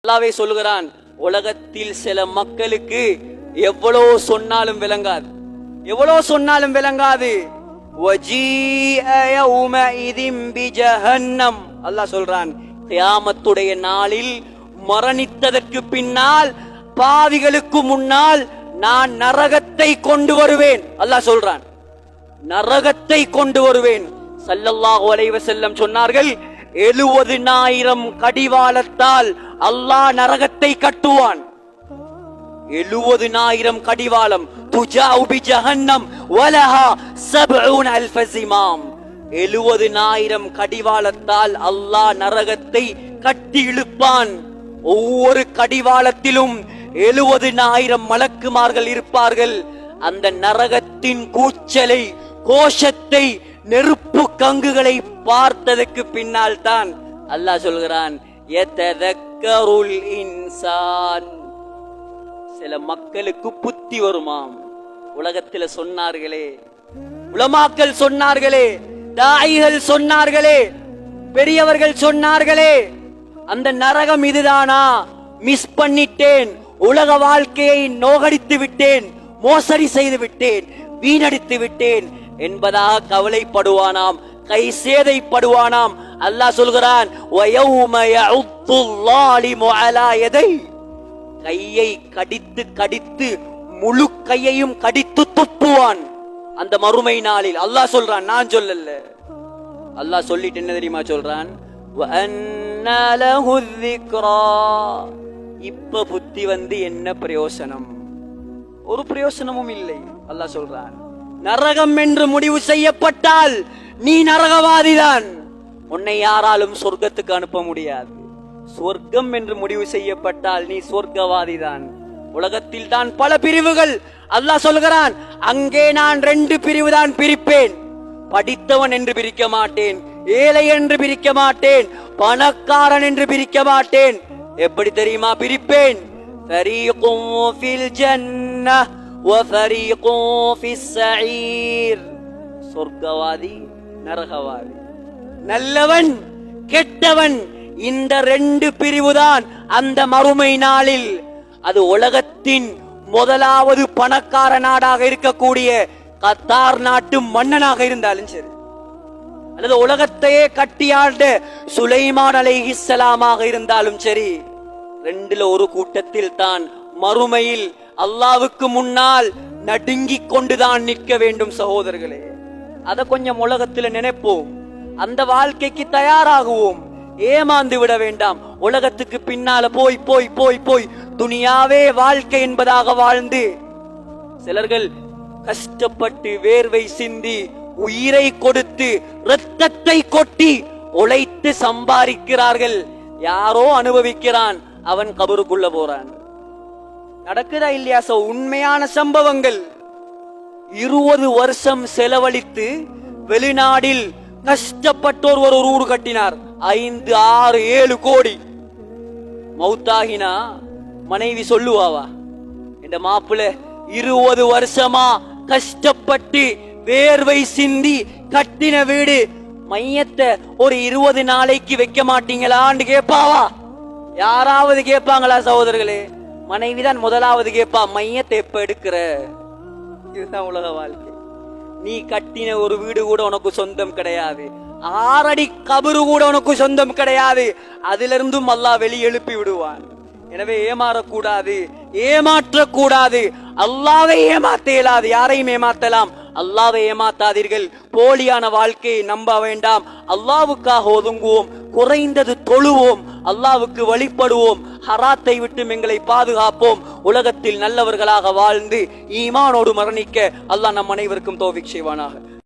அல்லாஹ்வே சொல்கிறான், உலகத்தில் சில மக்களுக்கு எவ்வளவு சொன்னாலும் விளங்காது, எவ்வளவு சொன்னாலும் விளங்காது. அல்லாஹ் சொல்றான், கியாமத்துடைய நாளில் மரணித்ததற்கு பின்னால் பாவிகளுக்கு முன்னால் நான் நரகத்தை கொண்டு வருவேன். அல்லாஹ் சொல்றான், நரகத்தை கொண்டு வருவேன். ஸல்லல்லாஹு அலைஹி வஸல்லம் சொன்னார்கள், 70,000 கடிவாளத்தால் அல்லாஹ் நரகத்தை கட்டுவான். 70,000 கடிவாளம். துஜாஉ பி ஜஹன்னம் வலஹா 70,000 ஸிமாம். 70,000 கடிவாளத்தால் அல்லாஹ் நரகத்தை கட்டி இழுப்பான். ஒவ்வொரு கடிவாளத்திலும் 70,000 மலக்குமார்கள் இருப்பார்கள். அந்த நரகத்தின் கூச்சலை, கோஷத்தை, நெருப்பு கங்குகளை பார்த்ததற்கு பின்னால் தான் அல்லாஹ் சொல்கிறான், யததக்கருல் இன்சான். சில மக்களுக்கு புத்தி வருமாம். உலகத்தில் சொன்னார்களே, உலமாக்கள் சொன்னார்களே, தாயிகள் சொன்னார்களே, பெரியவர்கள் சொன்னார்களே, அந்த நரகம் இதுதானா, மிஸ் பண்ணிட்டேன், உலக வாழ்க்கையை நோகடித்து விட்டேன், மோசடி செய்து விட்டேன், வீணடித்து விட்டேன் என்பதாக கவலைப்படுவானாம், கை சேதைப்படுவானாம். அல்லாஹ் சொல்கிறான், வயௌம யஉத்துல் ஸாலிமு அலா யதை. கையை கடித்து கடித்து முழு கையையும் கடித்து துப்புவான் அந்த மறுமை நாளில். அல்லாஹ் சொல்றான், நான் சொல்லல. அல்லாஹ் சொல்லிட்டு என்ன தெரியுமா சொல்றான், வஅன்னா லஹு ذிக்ரா. இப்ப புத்தி வந்து என்ன பிரயோசனம்? ஒரு பிரயோசனமும் இல்லை. அல்லாஹ் சொல்றான், நரகம் என்று முடிவு செய்யப்பட்டால் நீ நரகவாதிதான். உன்னை யாராலும் சொர்க்கத்துக்கு அனுப்ப முடியாது. சொர்க்கம் என்று முடிவு செய்யப்பட்டால் நீ சொர்க்கவாதிதான். உலகத்தில் தான் பல பிரிவுகள். அல்லாஹ் சொல்கிறான், அங்கே நான் 2 பிரிவு தான் பிரிப்பேன். படித்தவன் என்று பிரிக்க மாட்டேன், ஏழை என்று பிரிக்க மாட்டேன், பணக்காரன் என்று பிரிக்க மாட்டேன். எப்படி தெரியுமா பிரிப்பேன்? ஃபரீகுன் ஃபில் ஜன்னஹ் வ ஃபரீகுன் ஃபிஸ் ஸஈர். சொர்க்கவாதி, நரகவாதி, நல்லவன், கெட்டவன், இந்த 2 பிரிவுதான் அந்த மறுமை நாளில். அது உலகத்தின் முதலாவது பணக்கார நாடாக இருக்கக்கூடிய கத்தார் நாட்டு மன்னனாக இருந்தாலும் சரி, அல்லது உலகத்தையே கட்டியாண்ட சுலைமான் அலைஹிஸ்ஸலாமாக இருந்தாலும் சரி, 2ல ஒரு கூட்டத்தில் தான் மறுமையில் அல்லாஹ்வுக்கு முன்னால் நடுங்கிக் கொண்டுதான் நிற்க வேண்டும். சகோதரர்களே, அத கொஞ்சம் உலகத்துல நினைப்போம், அந்த வாழ்க்கைக்கு தயாராகுவோம். ஏமாந்து விட வேண்டாம். உலகத்துக்கு பின்னால போய் போய் போய் போய் துனியாவே வாழ்க்கை என்பதாக வாழ்ந்து சிலர்கள் கஷ்டப்பட்டு வேர்வை சிந்தி உயிரை கொடுத்து இரத்தத்தை கொட்டி உழைத்து சம்பாதிக்கிறார்கள். யாரோ அனுபவிக்கிறான், அவன் கபருக்குள்ள போறான். நடக்குதா இல்லையா? உண்மையான சம்பவங்கள். 20 வருஷம் செலவழித்து வெளிநாடில் கஷ்டப்பட்டோர் ஒரு ஊரு கட்டினார். 5, 6, 7 கோடி. மௌத்தாகினா மனைவி சொல்லுவாவா, இந்த மாப்பிள்ளை 20 வருஷமா கஷ்டப்பட்டு வேர்வை சிந்தி கட்டின வீடு, மையத்தை ஒரு 20 நாளைக்கு வைக்க மாட்டீங்களான்னு கேட்பாவா? யாராவது கேட்பாங்களா? சகோதரர்களே, மனைவிதான் முதலாவது கேட்பா, மையத்தை எப்ப எடுக்கிற? இதுதான் உலக வாழ்க்கை. நீ கட்டின ஒரு வீடு கூட உனக்கு சொந்தம் கிடையாது, 6 அடி கபரு கூட உனக்கு சொந்தம் கிடையாது. அதிலிருந்தும் அல்லாஹ் வெளியே எழுப்பி விடுவான். எனவே ஏமாறக்கூடாது, ஏமாற்றக்கூடாது. அல்லாஹ்வை ஏமாத்த இயலாது. யாரையும் ஏமாத்தலாம், அல்லாஹ்வை ஏமாத்தாதீர்கள். போலியான வாழ்க்கையை நம்ப வேண்டாம். அல்லாஹ்வுக்காக ஒதுங்குவோம், குறைந்தது தொழுவோம், அல்லாஹ்வுக்கு வழிபடுவோம், ஹராத்தை விட்டு எங்களை பாதுகாப்போம். உலகத்தில் நல்லவர்களாக வாழ்ந்து ஈமானோடு மரணிக்க அல்லாஹ் நம் அனைவருக்கும் தௌஃபீக் செய்வானாக.